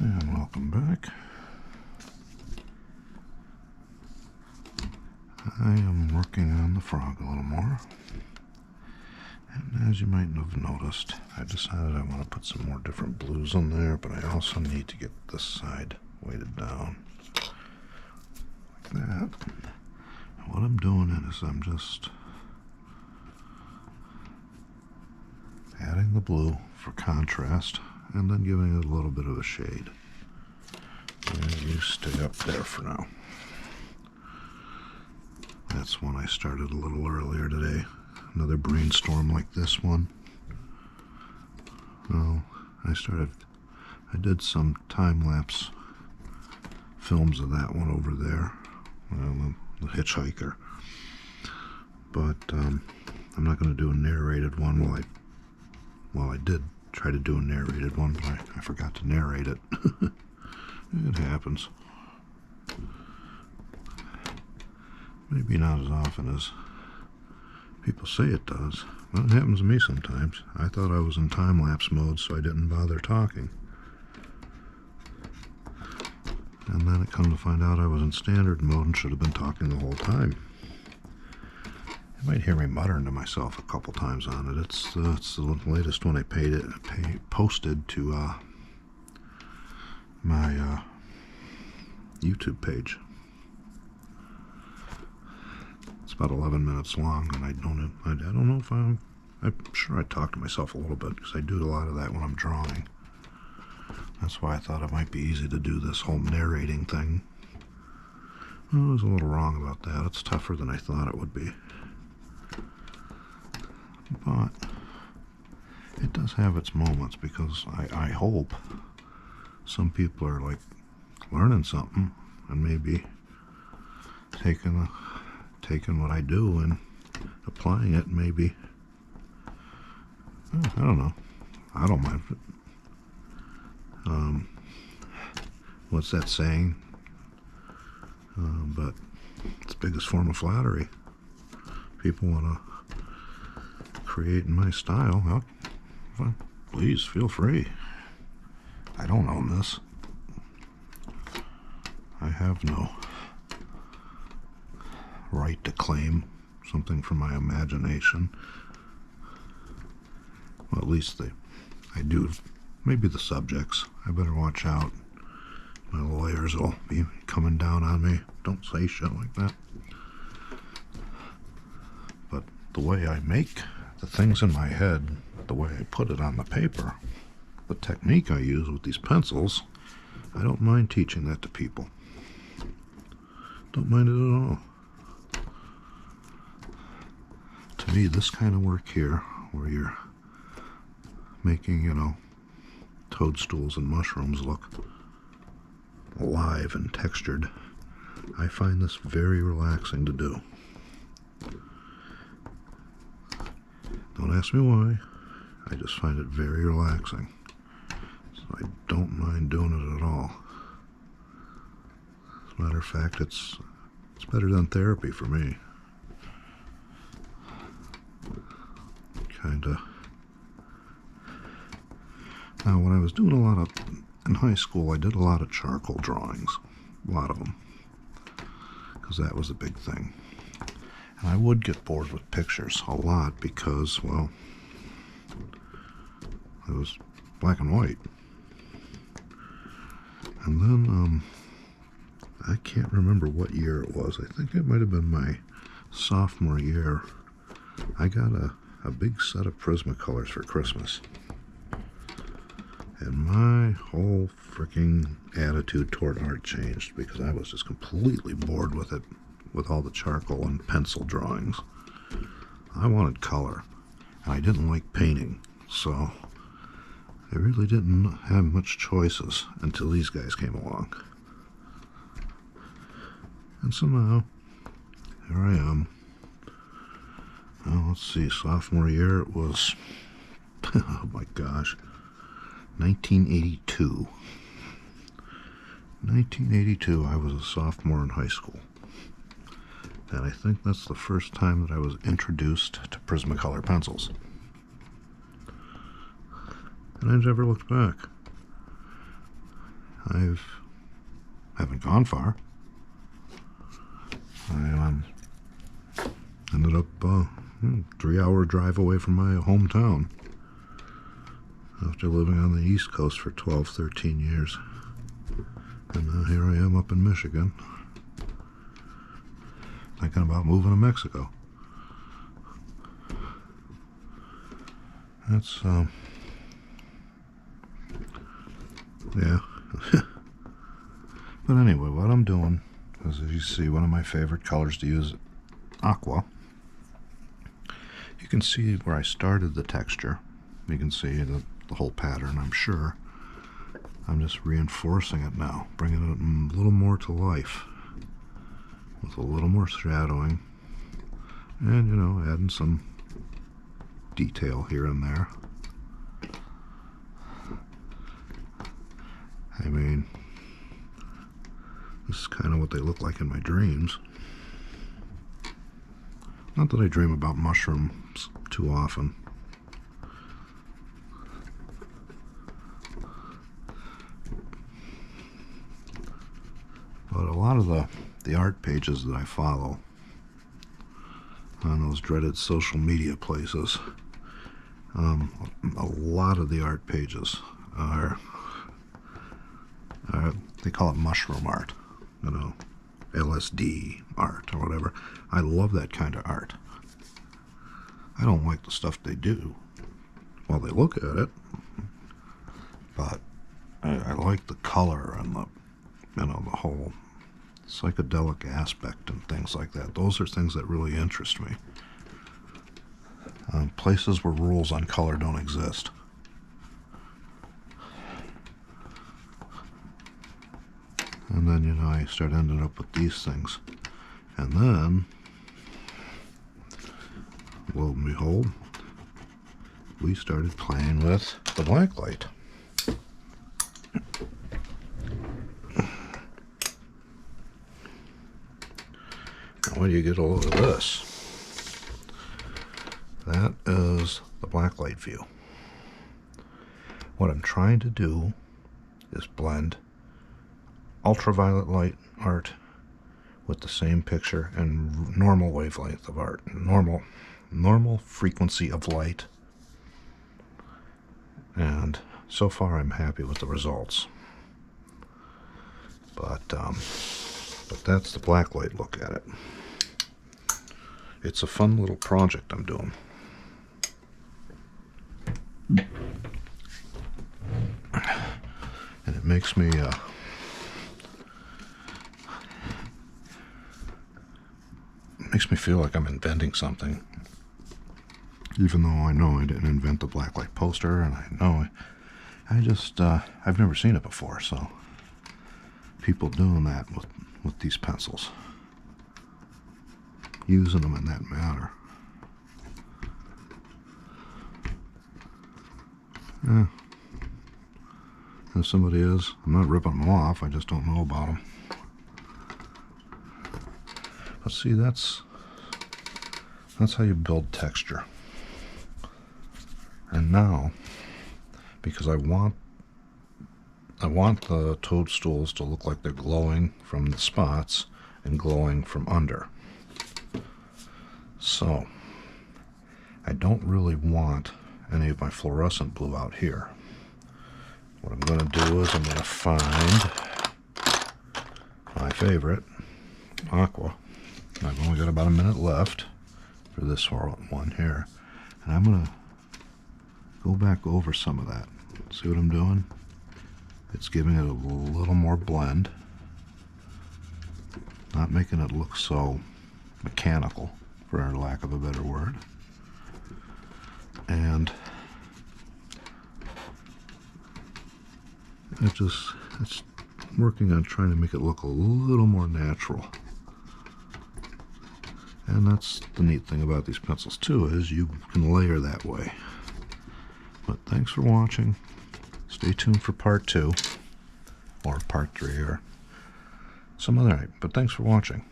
And welcome back. I am working on the frog a little more. And as you might have noticed, I decided I want to put some more different blues on there, but I also need to get this side weighted down. Like that. And what I'm doing is I'm just adding the blue for contrast and then giving it a little bit of a shade. And you stay up there for now. That's one I started a little earlier today. Another brainstorm like this one. Well, I did some time-lapse films of that one over there. The hitchhiker. But I'm not going to do a narrated one. Well, I did try to do a narrated one, but I forgot to narrate it. It happens. Maybe not as often as people say it does, but it happens to me sometimes. I thought I was in time-lapse mode, so I didn't bother talking. And then it come to find out I was in standard mode and should have been talking the whole time. You might hear me muttering to myself a couple times on it. It's the latest one I posted to my YouTube page. It's about 11 minutes long, and I don't know if I'm sure I talk to myself a little bit, because I do a lot of that when I'm drawing. That's why I thought it might be easy to do this whole narrating thing. Well, I was a little wrong about that. It's tougher than I thought it would be. But it does have its moments, because I hope some people are like learning something and maybe taking what I do and applying it. Maybe, I don't know. I don't mind. What's that saying? But it's the biggest form of flattery. People want to create in my style. Well, please feel free. I don't own this. I have no right to claim something from my imagination. Well, at least I do. Maybe the subjects. I better watch out. My lawyers will be coming down on me. Don't say shit like that. But the way I make the things in my head, the way I put it on the paper, the technique I use with these pencils, I don't mind teaching that to people. Don't mind it at all. To me, this kind of work here, where you're making, toadstools and mushrooms look alive and textured, I find this very relaxing to do. Don't ask me why. I just find it very relaxing. So I don't mind doing it at all. As a matter of fact, it's better than therapy for me. Kinda. Now, when I was doing in high school, I did a lot of charcoal drawings. A lot of them. Because that was a big thing. And I would get bored with pictures a lot because, well, it was black and white. And then, I can't remember what year it was. I think it might have been my sophomore year. I got a big set of Prismacolors for Christmas. And my whole freaking attitude toward art changed, because I was just completely bored with it, with all the charcoal and pencil drawings. I wanted color, and I didn't like painting, so I really didn't have much choices until these guys came along. And so now, here I am. Well, let's see, sophomore year it was, oh my gosh, 1982. 1982, I was a sophomore in high school. And I think that's the first time that I was introduced to Prismacolor pencils. And I never looked back. haven't gone far. I ended up 3-hour drive away from my hometown after living on the East Coast for 12, 13 years. And now here I am up in Michigan, thinking about moving to Mexico. That's, yeah. But anyway, what I'm doing is, as you see, one of my favorite colors to use, aqua. You can see where I started the texture. You can see the whole pattern, I'm sure. I'm just reinforcing it now, bringing it a little more to life with a little more shadowing and, you know, adding some detail here and there. I mean, this is kind of what they look like in my dreams. Not that I dream about mushrooms too often. But a lot of the art pages that I follow on those dreaded social media places, a lot of the art pages are they call it mushroom art, you know, LSD art or whatever. I love that kind of art. I don't like the stuff they do while they look at it, but I like the color and the, you know, the whole psychedelic aspect and things like that. Those are things that really interest me. Places where rules on color don't exist. And then, you know, I start ending up with these things. And then, lo and behold, we started playing with the black light. Now, when you get a look at this, that is the blacklight view. What I'm trying to do is blend ultraviolet light art with the same picture and normal wavelength of art, normal frequency of light. And so far I'm happy with the results. But that's the blacklight look at it. It's a fun little project I'm doing. And it makes me feel like I'm inventing something, even though I know I didn't invent the blacklight poster, and I know I've never seen it before. So people doing that with these pencils, using them in that manner. Yeah. If somebody is, I'm not ripping them off, I just don't know about them. But see, that's how you build texture. And now, because I want the toadstools to look like they're glowing from the spots and glowing from under. So, I don't really want any of my fluorescent blue out here. What I'm going to do is I'm going to find my favorite, aqua. I've only got about a minute left for this one here. And I'm going to go back over some of that. See what I'm doing? It's giving it a little more blend. Not making it look so mechanical, for lack of a better word. And it's working on trying to make it look a little more natural. And that's the neat thing about these pencils too, is you can layer that way. But thanks for watching. Stay tuned for part 2 or part 3 or some other night. But thanks for watching.